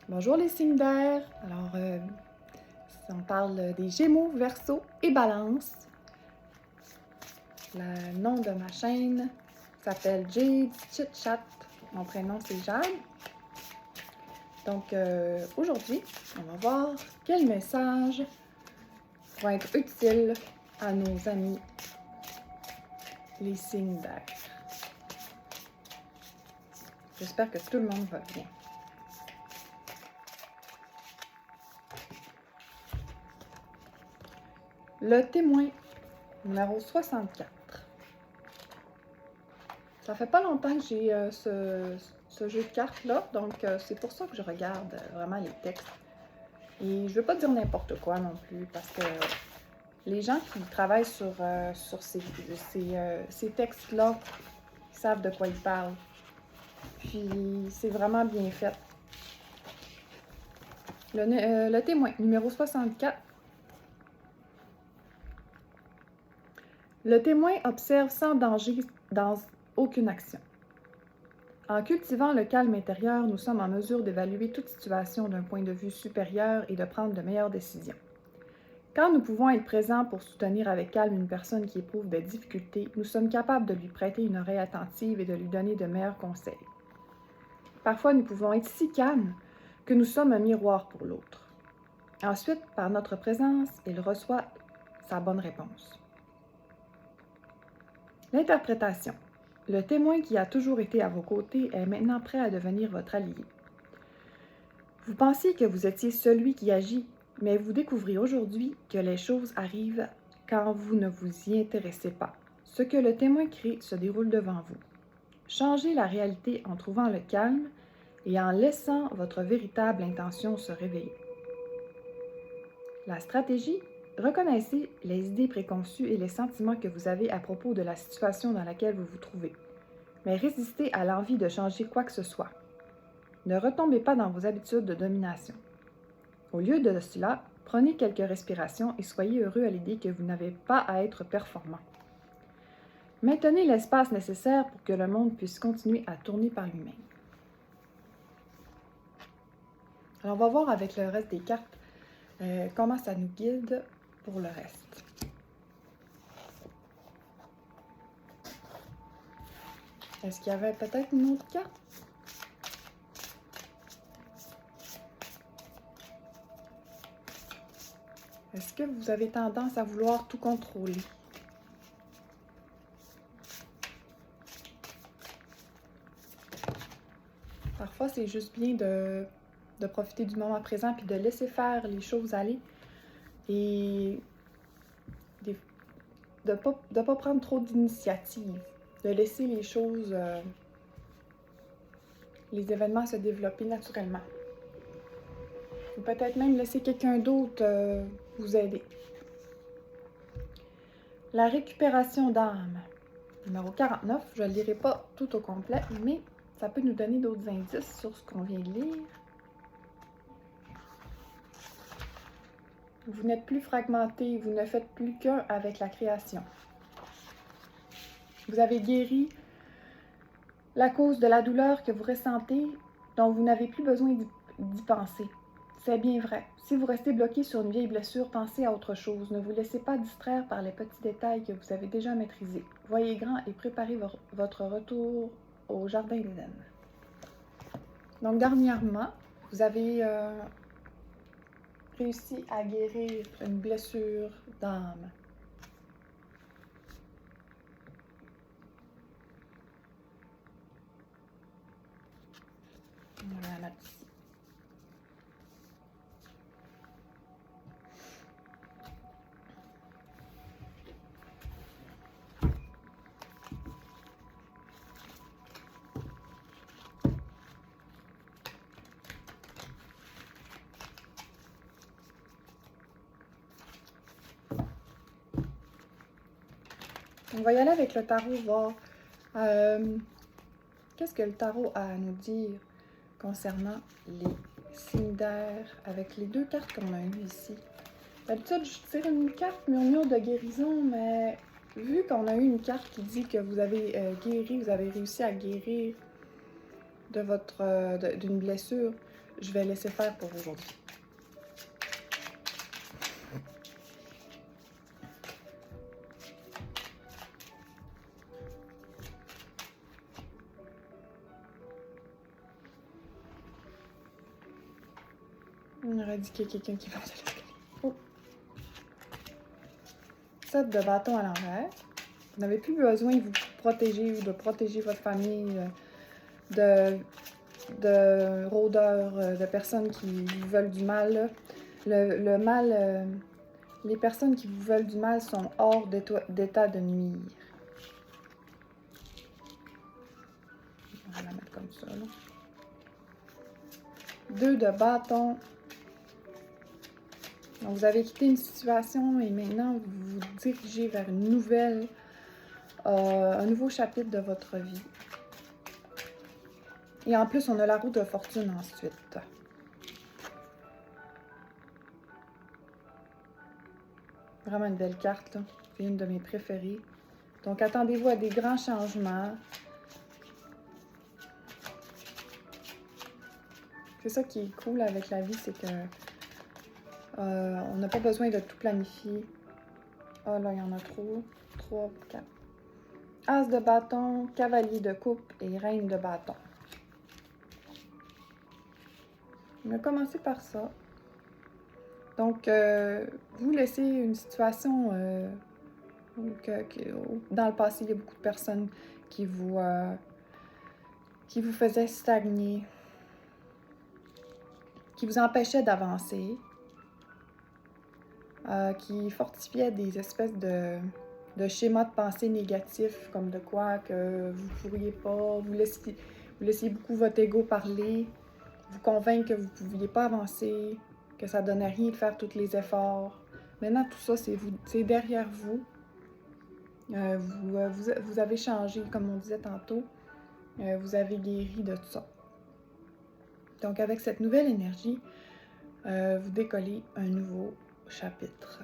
Bonjour les signes d'air. Alors, on parle des Gémeaux, Verseau et Balance. Le nom de ma chaîne s'appelle Jade Chit Chat. Mon prénom c'est Jade. Donc, aujourd'hui, on va voir quel message va être utile à nos amis les signes d'air. J'espère que tout le monde va bien. Le témoin, numéro 64. Ça fait pas longtemps que j'ai ce jeu de cartes-là, donc c'est pour ça que je regarde vraiment les textes. Et je veux pas dire n'importe quoi non plus, parce que les gens qui travaillent sur ces textes-là savent de quoi ils parlent. Puis c'est vraiment bien fait. Le témoin, numéro 64. Le témoin observe sans danger dans aucune action. En cultivant le calme intérieur, nous sommes en mesure d'évaluer toute situation d'un point de vue supérieur et de prendre de meilleures décisions. Quand nous pouvons être présents pour soutenir avec calme une personne qui éprouve des difficultés, nous sommes capables de lui prêter une oreille attentive et de lui donner de meilleurs conseils. Parfois, nous pouvons être si calmes que nous sommes un miroir pour l'autre. Ensuite, par notre présence, il reçoit sa bonne réponse. L'interprétation. Le témoin qui a toujours été à vos côtés est maintenant prêt à devenir votre allié. Vous pensiez que vous étiez celui qui agit, mais vous découvrez aujourd'hui que les choses arrivent quand vous ne vous y intéressez pas. Ce que le témoin crée se déroule devant vous. Changez la réalité en trouvant le calme et en laissant votre véritable intention se réveiller. La stratégie, reconnaissez les idées préconçues et les sentiments que vous avez à propos de la situation dans laquelle vous vous trouvez, mais résistez à l'envie de changer quoi que ce soit. Ne retombez pas dans vos habitudes de domination. Au lieu de cela, prenez quelques respirations et soyez heureux à l'idée que vous n'avez pas à être performant. Maintenez l'espace nécessaire pour que le monde puisse continuer à tourner par lui-même. Alors, on va voir avec le reste des cartes comment ça nous guide pour le reste. Est-ce qu'il y avait peut-être une autre carte? Est-ce que vous avez tendance à vouloir tout contrôler? Parfois, c'est juste bien de profiter du moment présent puis de laisser faire les choses aller et de ne pas prendre trop d'initiative, de laisser les choses, les événements se développer naturellement. Ou peut-être même laisser quelqu'un d'autre vous aider. La récupération d'âme. Numéro 49, je ne le lirai pas tout au complet, mais ça peut nous donner d'autres indices sur ce qu'on vient de lire. Vous n'êtes plus fragmenté, vous ne faites plus qu'un avec la création. Vous avez guéri la cause de la douleur que vous ressentez, dont vous n'avez plus besoin d'y penser. C'est bien vrai. Si vous restez bloqué sur une vieille blessure, pensez à autre chose. Ne vous laissez pas distraire par les petits détails que vous avez déjà maîtrisés. Voyez grand et préparez votre retour au Jardin d'Éden. Donc, dernièrement, vous avez réussi à guérir une blessure d'âme. On va la mettre ici. On va y aller avec le tarot, voir qu'est-ce que le tarot a à nous dire concernant les signes d'air avec les deux cartes qu'on a eues ici. D'habitude, je tire une carte murmure de guérison, mais vu qu'on a eu une carte qui dit que vous avez guéri, vous avez réussi à guérir de d'une blessure, je vais laisser faire pour aujourd'hui. On aurait dit qu'il y a quelqu'un qui monte à l'escalier. Oh. 7 de bâton à l'envers. Vous n'avez plus besoin de vous protéger ou de protéger votre famille de rôdeurs, de personnes qui vous veulent du mal. Le mal, les personnes qui vous veulent du mal sont hors d'état de nuire. On va la mettre comme ça. Là. 2 de bâton. Donc, vous avez quitté une situation et maintenant vous vous dirigez vers une nouvelle, un nouveau chapitre de votre vie. Et en plus, on a la roue de fortune ensuite. Vraiment une belle carte, là. C'est une de mes préférées. Donc, attendez-vous à des grands changements. C'est ça qui est cool avec la vie, c'est que on n'a pas besoin de tout planifier. Ah là, il y en a trop. 3, 4. As de bâton, cavalier de coupe et reine de bâton. On va commencer par ça. Donc, vous laissez une situation dans le passé, il y a beaucoup de personnes qui vous faisaient stagner, qui vous empêchaient d'avancer, qui fortifiaient des espèces de schémas de pensée négatifs, comme de quoi que vous ne pourriez pas, vous laissiez beaucoup votre ego parler, vous convaincre que vous ne pouviez pas avancer, que ça ne donnait rien de faire tous les efforts. Maintenant, tout ça, c'est derrière vous. Vous avez changé, comme on disait tantôt. Vous avez guéri de tout ça. Donc, avec cette nouvelle énergie, vous décollez un nouveau chapitre.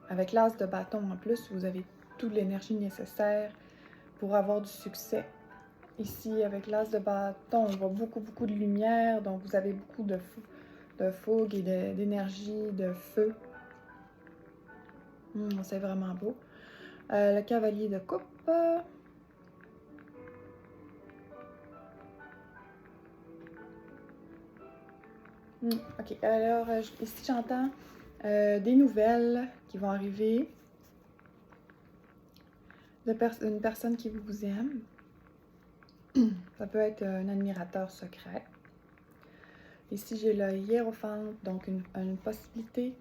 Avec l'as de bâton en plus, vous avez toute l'énergie nécessaire pour avoir du succès. Ici, avec l'as de bâton, on voit beaucoup de lumière, donc vous avez beaucoup de fougue et d'énergie, de feu. C'est vraiment beau. Le cavalier de coupe. Ok, alors ici j'entends des nouvelles qui vont arriver. Une personne qui vous aime. Ça peut être un admirateur secret. Ici, j'ai le hiérophante, donc une possibilité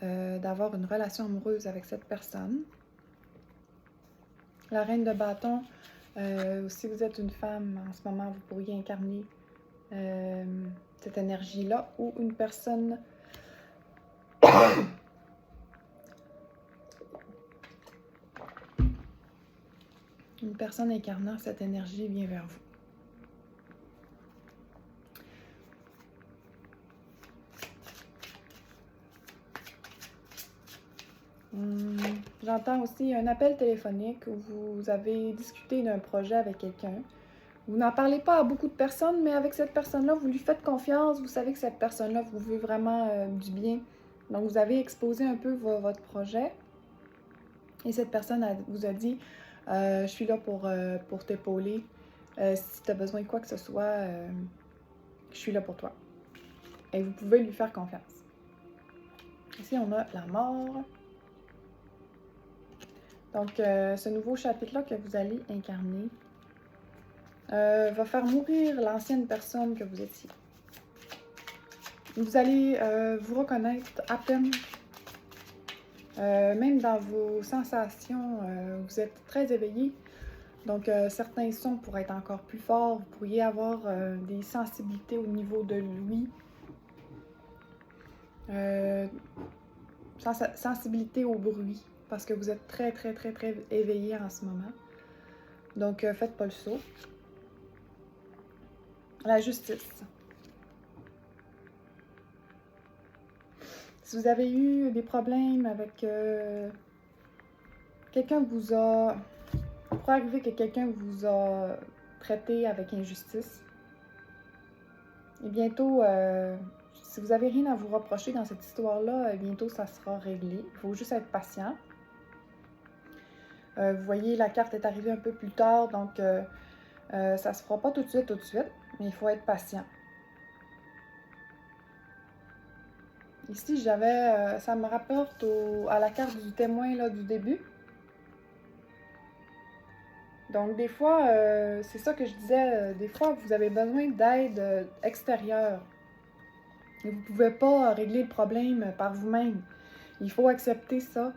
d'avoir une relation amoureuse avec cette personne. La reine de bâton, si vous êtes une femme, en ce moment, vous pourriez incarner cette énergie-là, ou une personne incarnant cette énergie vient vers vous. J'entends aussi un appel téléphonique où vous avez discuté d'un projet avec quelqu'un. Vous n'en parlez pas à beaucoup de personnes, mais avec cette personne-là, vous lui faites confiance. Vous savez que cette personne-là vous veut vraiment du bien. Donc, vous avez exposé un peu votre projet. Et cette personne vous a dit « Je suis là pour t'épauler. Si tu as besoin de quoi que ce soit, je suis là pour toi. » Et vous pouvez lui faire confiance. Ici, on a la mort. Donc, ce nouveau chapitre-là que vous allez incarner va faire mourir l'ancienne personne que vous étiez. Vous allez vous reconnaître à peine, même dans vos sensations, vous êtes très éveillé. Donc, certains sons pourraient être encore plus forts. Vous pourriez avoir des sensibilités au niveau de l'ouïe. Sensibilité au bruit, parce que vous êtes très éveillé en ce moment. Donc, faites pas le saut. La justice. Si vous avez eu des problèmes avec quelqu'un vous a... Il pourrait arriver que quelqu'un vous a traité avec injustice. Et bientôt, si vous n'avez rien à vous reprocher dans cette histoire-là, bientôt ça sera réglé. Il faut juste être patient. Vous voyez, la carte est arrivée un peu plus tard, donc ça ne se fera pas tout de suite, mais il faut être patient. Ici, ça me rapporte à la carte du témoin là, du début. Donc, des fois, c'est ça que je disais, des fois, vous avez besoin d'aide extérieure. Et vous ne pouvez pas régler le problème par vous-même. Il faut accepter ça,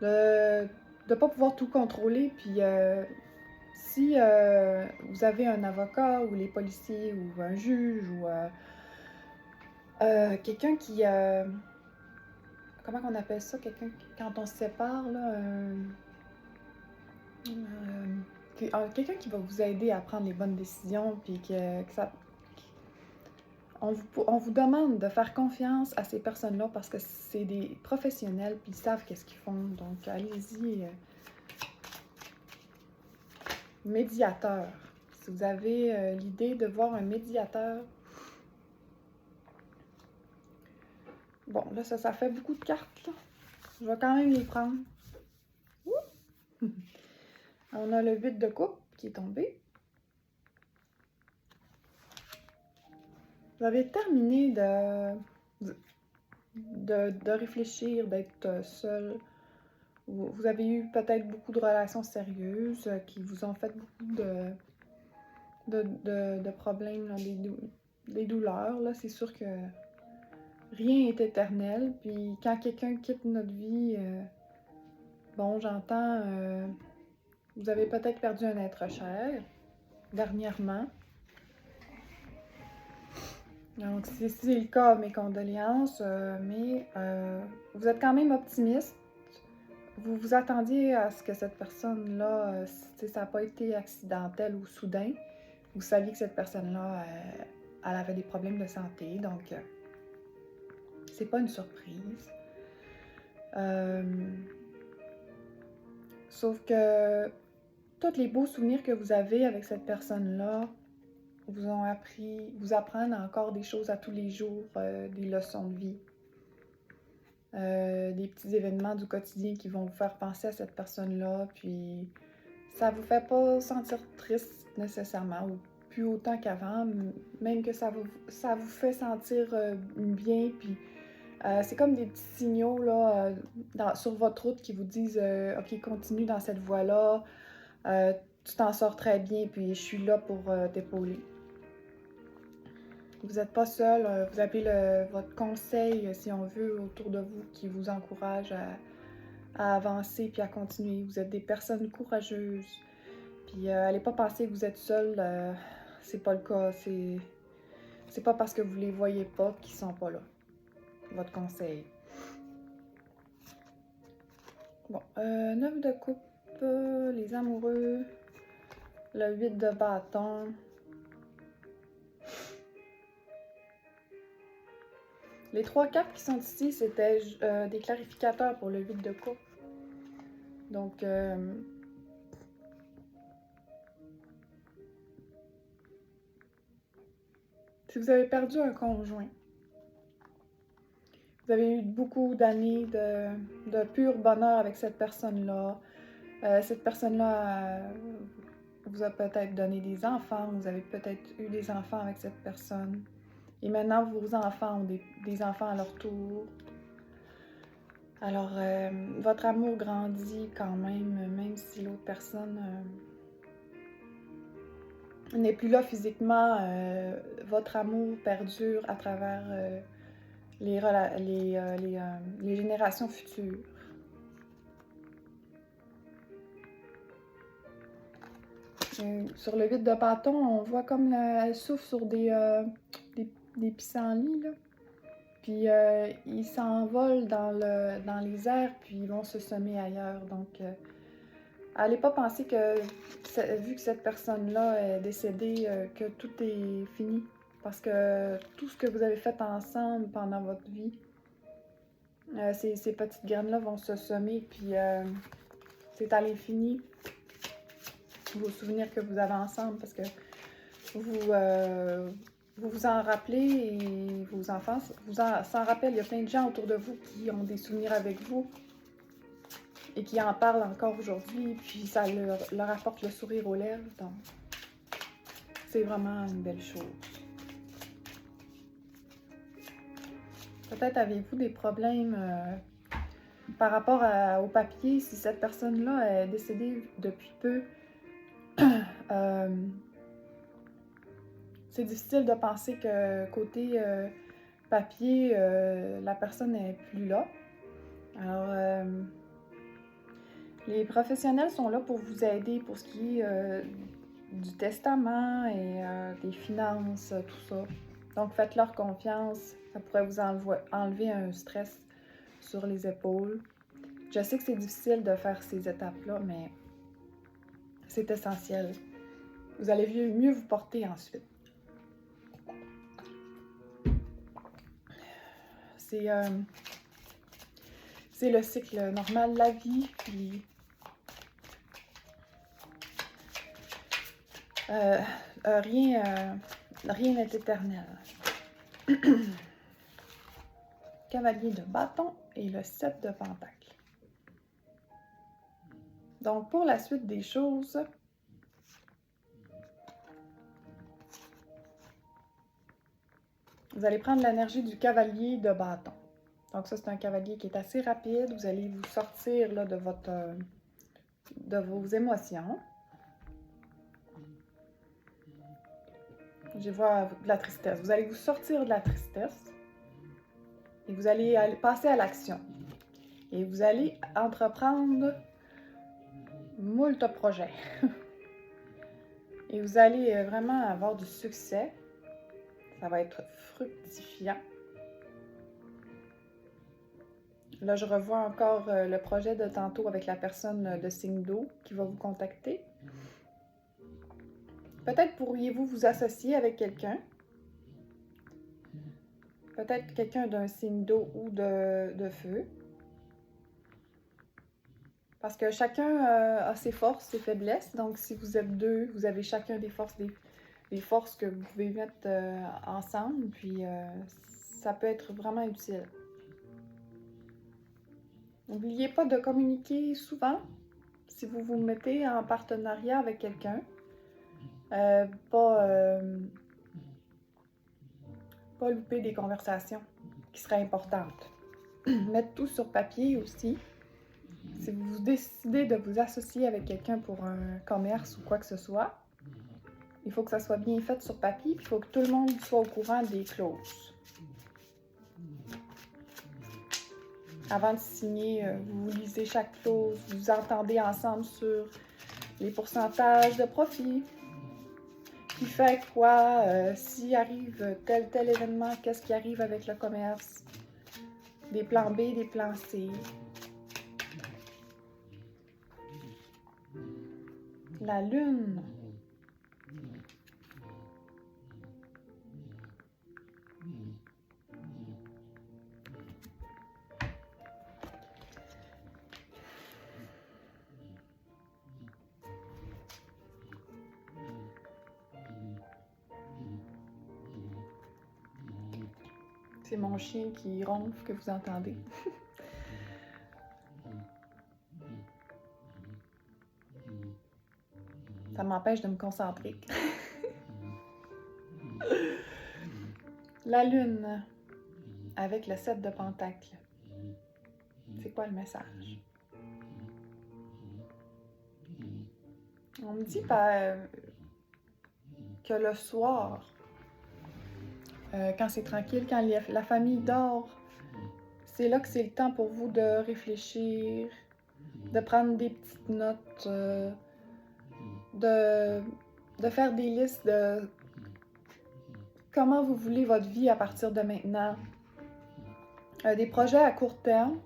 de ne pas pouvoir tout contrôler. Puis, si vous avez un avocat ou les policiers ou un juge ou quelqu'un qui... comment on appelle ça? Quelqu'un quand on se sépare, là... quelqu'un qui va vous aider à prendre les bonnes décisions, puis que ça... On vous demande de faire confiance à ces personnes-là parce que c'est des professionnels, puis ils savent qu'est-ce qu'ils font. Donc, allez-y. Médiateur. Si vous avez l'idée de voir un médiateur. Bon, là, ça fait beaucoup de cartes, là. Je vais quand même les prendre. On a le 8 de coupe qui est tombé. Vous avez terminé de réfléchir, d'être seul. Vous avez eu peut-être beaucoup de relations sérieuses qui vous ont fait beaucoup de problèmes, là, des douleurs. Là, c'est sûr que rien n'est éternel. Puis quand quelqu'un quitte notre vie, bon, j'entends, vous avez peut-être perdu un être cher dernièrement. Donc, si c'est le cas, mes condoléances, mais vous êtes quand même optimiste. Vous vous attendiez à ce que cette personne-là, ça n'a pas été accidentel ou soudain. Vous saviez que cette personne-là, elle avait des problèmes de santé, donc c'est pas une surprise. Sauf que tous les beaux souvenirs que vous avez avec cette personne-là vous apprennent encore des choses à tous les jours, des leçons de vie. Des petits événements du quotidien qui vont vous faire penser à cette personne-là, puis ça vous fait pas sentir triste nécessairement, ou plus autant qu'avant, même que ça vous fait sentir bien, puis c'est comme des petits signaux là, sur votre route qui vous disent ok, continue dans cette voie-là, tu t'en sors très bien, puis je suis là pour t'épauler. Vous n'êtes pas seul, vous avez votre conseil, si on veut, autour de vous qui vous encourage à avancer puis à continuer. Vous êtes des personnes courageuses. Puis allez pas penser que vous êtes seul, c'est pas le cas. C'est pas parce que vous les voyez pas qu'ils sont pas là. Votre conseil. Bon, 9 de coupe, les amoureux, le 8 de bâton. Les 3 cartes qui sont ici, c'était des clarificateurs pour le 8 de coupe. Donc, si vous avez perdu un conjoint, vous avez eu beaucoup d'années de pur bonheur avec cette personne-là. Cette personne-là vous a peut-être donné des enfants, vous avez peut-être eu des enfants avec cette personne. Et maintenant, vos enfants ont des enfants à leur tour. Alors, votre amour grandit quand même si l'autre personne n'est plus là physiquement. Votre amour perdure à travers les générations futures. Sur le 8 de bâton, on voit comme elle souffle sur des pissenlits, là. Puis ils s'envolent dans les airs, puis ils vont se semer ailleurs. Donc, allez pas penser que, vu que cette personne-là est décédée, que tout est fini. Parce que tout ce que vous avez fait ensemble pendant votre vie, ces petites graines-là vont se semer, puis c'est à l'infini. Vos souvenirs que vous avez ensemble, parce que vous vous en rappelez et vos enfants s'en rappellent. Il y a plein de gens autour de vous qui ont des souvenirs avec vous et qui en parlent encore aujourd'hui, puis ça leur apporte le sourire aux lèvres. Donc, c'est vraiment une belle chose. Peut-être avez-vous des problèmes par rapport au papier, si cette personne-là est décédée depuis peu. C'est difficile de penser que côté papier, la personne n'est plus là. Alors, les professionnels sont là pour vous aider pour ce qui est du testament et des finances, tout ça. Donc, faites-leur confiance. Ça pourrait vous enlever un stress sur les épaules. Je sais que c'est difficile de faire ces étapes-là, mais c'est essentiel. Vous allez mieux vous porter ensuite. C'est le cycle normal de la vie, puis rien n'est éternel. Cavalier de bâton et le 7 de pentacle. Donc, pour la suite des choses, vous allez prendre l'énergie du cavalier de bâton. Donc, ça, c'est un cavalier qui est assez rapide. Vous allez vous sortir là, de vos émotions. Je vois de la tristesse. Vous allez vous sortir de la tristesse et vous allez passer à l'action. Et vous allez entreprendre moult projets. Et vous allez vraiment avoir du succès. Ça va être fructifiant. Là, je revois encore le projet de tantôt avec la personne de signe d'eau qui va vous contacter. Peut-être pourriez-vous vous associer avec quelqu'un. Peut-être quelqu'un d'un signe d'eau ou de feu. Parce que chacun a ses forces, ses faiblesses. Donc, si vous êtes deux, vous avez chacun des forces, des forces que vous pouvez mettre ensemble. Puis, ça peut être vraiment utile. N'oubliez pas de communiquer souvent si vous vous mettez en partenariat avec quelqu'un. Pas louper des conversations qui seraient importantes. Mettre tout sur papier aussi. Si vous décidez de vous associer avec quelqu'un pour un commerce ou quoi que ce soit, il faut que ça soit bien fait sur papier, puis il faut que tout le monde soit au courant des clauses. Avant de signer, vous lisez chaque clause, vous entendez ensemble sur les pourcentages de profit, qui fait quoi, s'il arrive tel événement, qu'est-ce qui arrive avec le commerce, des plans B, des plans C. La lune. C'est mon chien qui ronfle que vous entendez. Ça m'empêche de me concentrer. La lune avec le 7 de pentacle. C'est quoi le message? On me dit que le soir, quand c'est tranquille, quand la famille dort, c'est là que c'est le temps pour vous de réfléchir, de prendre des petites notes, de faire des listes de comment vous voulez votre vie à partir de maintenant. Des projets à court terme,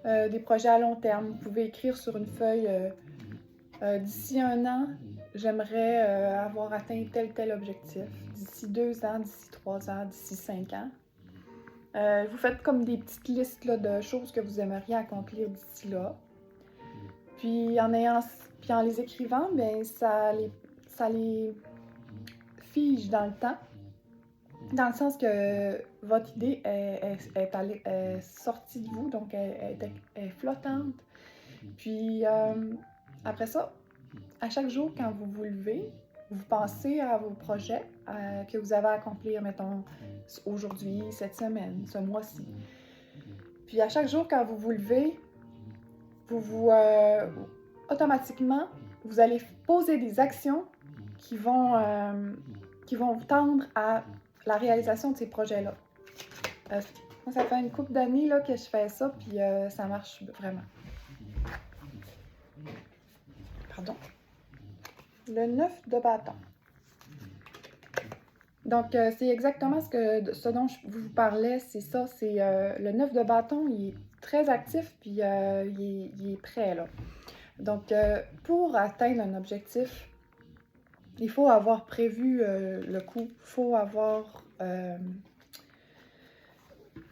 des projets à long terme. Vous pouvez écrire sur une feuille d'ici 1 an, j'aimerais avoir atteint tel objectif. D'ici 2 ans, d'ici 3 ans, d'ici 5 ans. Vous faites comme des petites listes là, de choses que vous aimeriez accomplir d'ici là. Puis en les écrivant, bien, ça les fige dans le temps. Dans le sens que votre idée est sortie de vous, donc elle est flottante. Puis après ça, à chaque jour, quand vous vous levez, vous pensez à vos projets que vous avez à accomplir, mettons, aujourd'hui, cette semaine, ce mois-ci. Puis à chaque jour, quand vous vous levez, automatiquement, vous allez poser des actions qui vont tendre à la réalisation de ces projets-là. Moi, ça fait une couple d'années là, que je fais ça, puis ça marche vraiment. Pardon. Le 9 de bâton. Donc, c'est exactement ce dont je vous parlais, c'est ça, c'est le 9 de bâton, il est très actif, puis il est prêt, là. Donc, pour atteindre un objectif, il faut avoir prévu le coup, il faut avoir,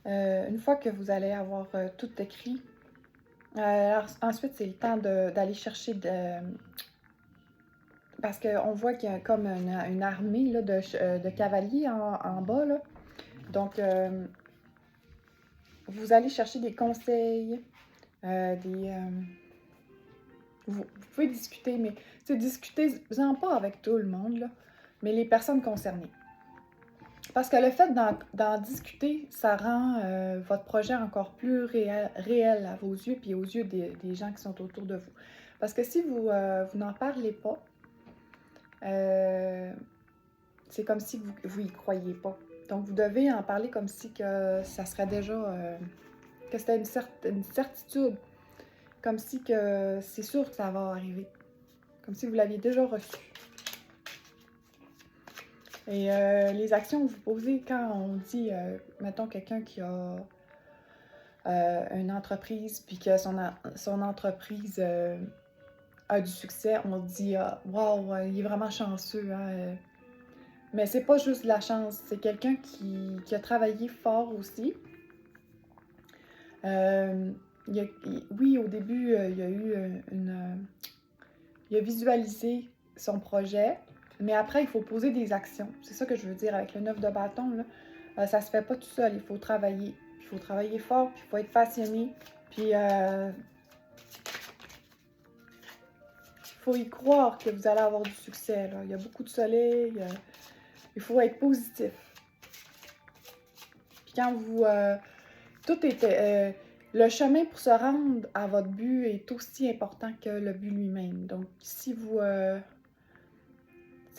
une fois que vous allez avoir tout écrit, alors, ensuite, c'est le temps d'aller chercher parce qu'on voit qu'il y a comme une armée là, de cavaliers en bas, là. Donc, vous allez chercher des conseils, vous pouvez discuter, mais discutez-en pas avec tout le monde, là, mais les personnes concernées. Parce que le fait d'en discuter, ça rend votre projet encore plus réel à vos yeux puis aux yeux des gens qui sont autour de vous. Parce que si vous n'en parlez pas, c'est comme si vous y croyez pas. Donc, vous devez en parler comme si que ça serait déjà... que c'était une certitude. Comme si que c'est sûr que ça va arriver. Comme si vous l'aviez déjà reçu. Et les actions que vous posez quand on dit, mettons, quelqu'un qui a une entreprise, puis que son entreprise a du succès, on dit « Wow, il est vraiment chanceux, hein? » Mais c'est pas juste de la chance, c'est quelqu'un qui a travaillé fort aussi. Oui, au début, il a visualisé son projet, mais après, il faut poser des actions. C'est ça que je veux dire avec le 9 de bâton, là. Ça se fait pas tout seul, il faut travailler. Il faut travailler fort, puis il faut être passionné, puis il faut y croire que vous allez avoir du succès, là. Il y a beaucoup de soleil, il faut être positif. Puis quand vous... le chemin pour se rendre à votre but est aussi important que le but lui-même. Donc, si vous...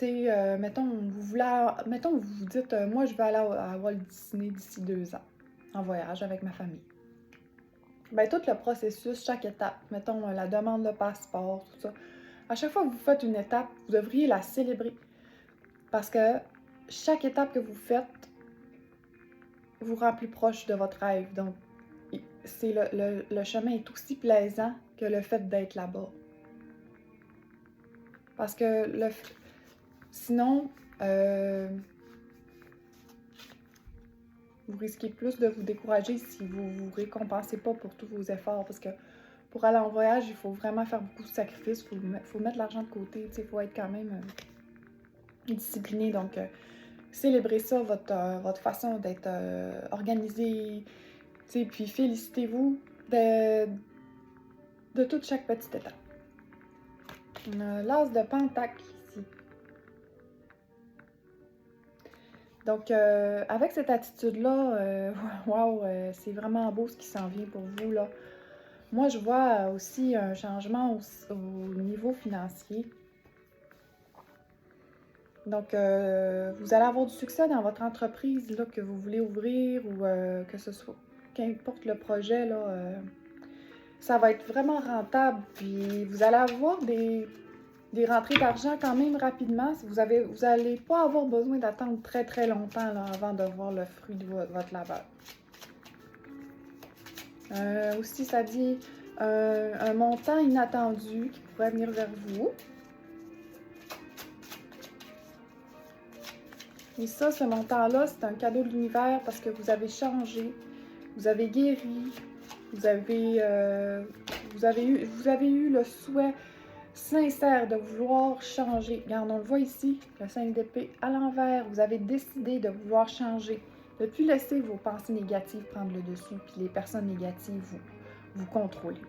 mettons, vous vous dites, moi, je vais aller à Walt Disney d'ici 2 ans, en voyage avec ma famille. Bien, tout le processus, chaque étape, mettons, la demande de passeport, tout ça, à chaque fois que vous faites une étape, vous devriez la célébrer. Parce que chaque étape que vous faites vous rend plus proche de votre rêve. Donc, le chemin est aussi plaisant que le fait d'être là-bas. Parce que sinon, vous risquez plus de vous décourager si vous ne vous récompensez pas pour tous vos efforts. Parce que pour aller en voyage, il faut vraiment faire beaucoup de sacrifices. Il faut mettre l'argent de côté. Il faut être quand même discipliné. Donc, célébrez ça, votre façon d'être organisé. Puis félicitez-vous de toute chaque petite étape. On a l'as de Pentacle ici. Donc, avec cette attitude-là, wow, c'est vraiment beau ce qui s'en vient pour vous, là. Moi, je vois aussi un changement au niveau financier. Donc, vous allez avoir du succès dans votre entreprise là, que vous voulez ouvrir ou que ce soit, qu'importe le projet, là, ça va être vraiment rentable. Puis, vous allez avoir des rentrées d'argent quand même rapidement. Vous n'allez pas avoir besoin d'attendre très très longtemps là, avant de voir le fruit de votre labeur. Aussi, ça dit un montant inattendu qui pourrait venir vers vous. Et ça, ce montant-là, c'est un cadeau de l'univers parce que vous avez changé, vous avez guéri, vous avez eu le souhait sincère de vouloir changer. Regarde, on le voit ici, le 5 d'épée à l'envers. Vous avez décidé de vouloir changer, de ne plus laisser vos pensées négatives prendre le dessus, puis les personnes négatives vous contrôler.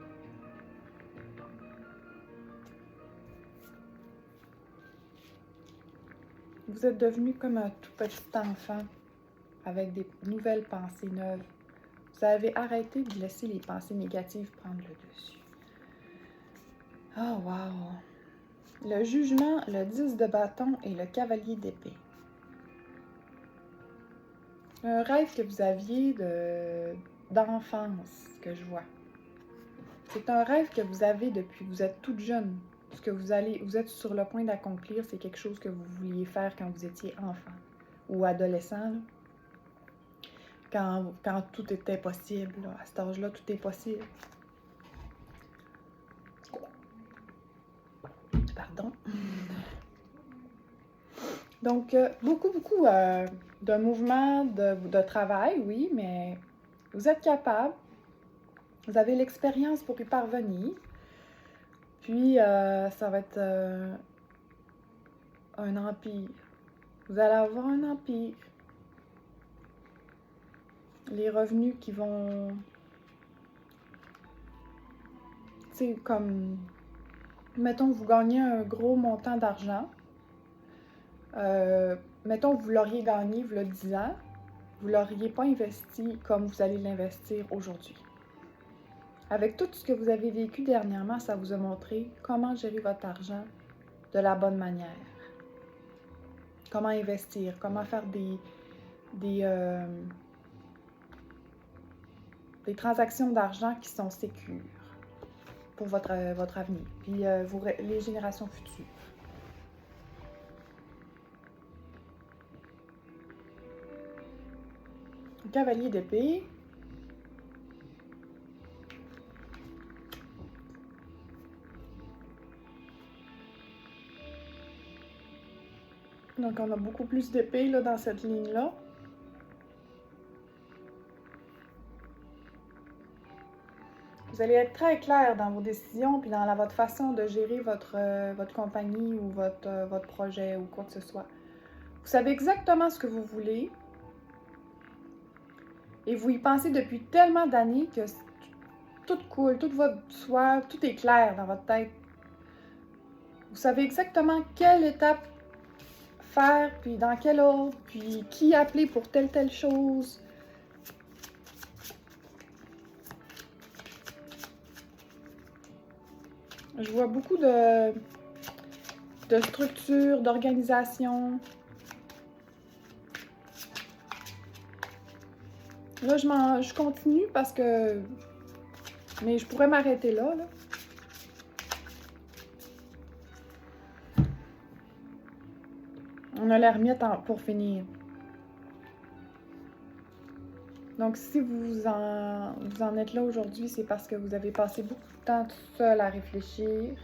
Vous êtes devenu comme un tout petit enfant avec des nouvelles pensées neuves. Vous avez arrêté de laisser les pensées négatives prendre le dessus. Oh, wow! Le jugement, le 10 de bâton et le cavalier d'épée. Un rêve que vous aviez d'enfance, que je vois. C'est un rêve que vous avez depuis que vous êtes toute jeune. Ce que vous êtes sur le point d'accomplir, c'est quelque chose que vous vouliez faire quand vous étiez enfant ou adolescent. Quand tout était possible. Là. À cet âge-là, tout est possible. Pardon. Donc, beaucoup de mouvements de travail, oui, mais vous êtes capable. Vous avez l'expérience pour y parvenir. Puis, ça va être un empire. Vous allez avoir un empire. Les revenus qui vont... C'est comme... Mettons, vous gagnez un gros montant d'argent. Mettons, vous l'auriez gagné, vous le 10 ans. Vous ne l'auriez pas investi comme vous allez l'investir aujourd'hui. Avec tout ce que vous avez vécu dernièrement, ça vous a montré comment gérer votre argent de la bonne manière. Comment investir, comment faire des transactions d'argent qui sont sécures pour votre avenir, puis les générations futures. Cavalier d'épée. Donc, on a beaucoup plus d'épées là, dans cette ligne-là. Vous allez être très clair dans vos décisions puis dans votre façon de gérer votre compagnie ou votre projet ou quoi que ce soit. Vous savez exactement ce que vous voulez et vous y pensez depuis tellement d'années que tout coule, tout va de soi, tout est clair dans votre tête. Vous savez exactement quelle étape faire, puis dans quel ordre, puis qui appeler pour telle chose. Je vois beaucoup de structure, d'organisation. Là, je continue parce que... Mais je pourrais m'arrêter là. On a l'ermite pour finir. Donc, si vous en êtes là aujourd'hui, c'est parce que vous avez passé beaucoup de temps tout seul à réfléchir.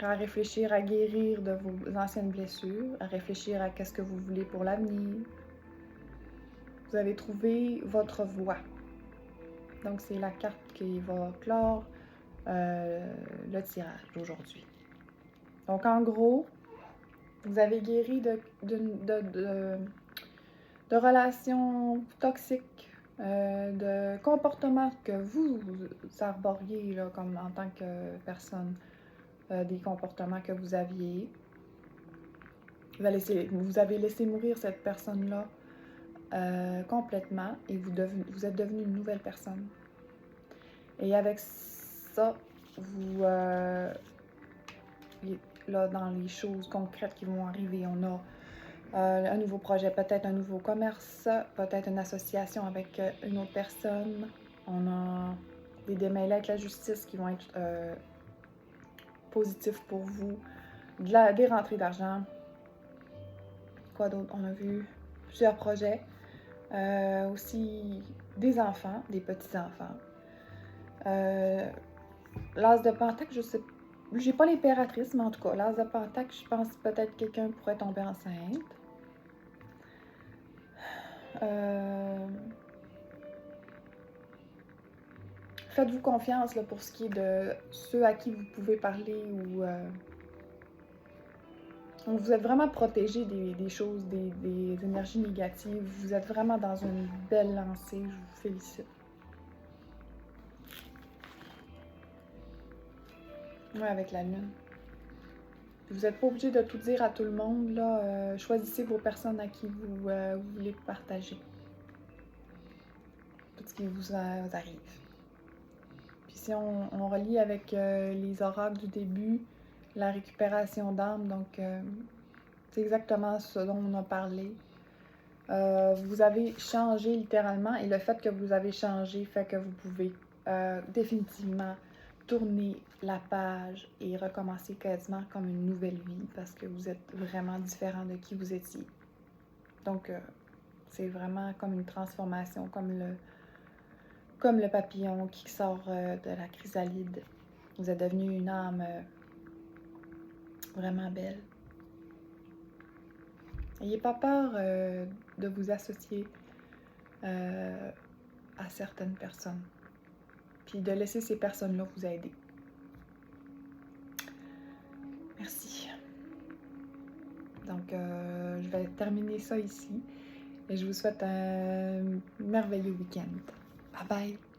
À réfléchir à guérir de vos anciennes blessures, à réfléchir à qu'est-ce que vous voulez pour l'avenir. Vous avez trouvé votre voie. Donc, c'est la carte qui va clore le tirage d'aujourd'hui. Donc, en gros, vous avez guéri de relations toxiques, de comportements que vous arboriez là, comme en tant que personne, des comportements que vous aviez. Vous avez laissé mourir cette personne-là complètement et vous êtes devenu une nouvelle personne. Et avec ça, vous... là, dans les choses concrètes qui vont arriver, on a un nouveau projet, peut-être un nouveau commerce, peut-être une association avec une autre personne. On a des démêlés avec la justice qui vont être positifs pour vous. Des rentrées d'argent. Quoi d'autre? On a vu plusieurs projets. Aussi des enfants, des petits-enfants. L'as de Pentacle, je sais pas. J'ai pas l'impératrice, mais en tout cas, l'as de Pentacle, je pense peut-être que quelqu'un pourrait tomber enceinte. Faites-vous confiance là, pour ce qui est de ceux à qui vous pouvez parler ou vous êtes vraiment protégé des choses, des énergies négatives. Vous êtes vraiment dans une belle lancée. Je vous félicite. Ouais, avec la lune. Vous n'êtes pas obligé de tout dire à tout le monde, là. Choisissez vos personnes à qui vous voulez partager tout ce qui vous arrive. Puis si on relie avec les oracles du début, la récupération d'âme, donc c'est exactement ce dont on a parlé. Vous avez changé littéralement et le fait que vous avez changé fait que vous pouvez définitivement tourner la page et recommencer quasiment comme une nouvelle vie parce que vous êtes vraiment différent de qui vous étiez. Donc, c'est vraiment comme une transformation, comme le papillon qui sort de la chrysalide. Vous êtes devenu une âme vraiment belle. N'ayez pas peur de vous associer à certaines personnes, puis de laisser ces personnes-là vous aider. Merci. Donc, je vais terminer ça ici et je vous souhaite un merveilleux week-end. Bye bye!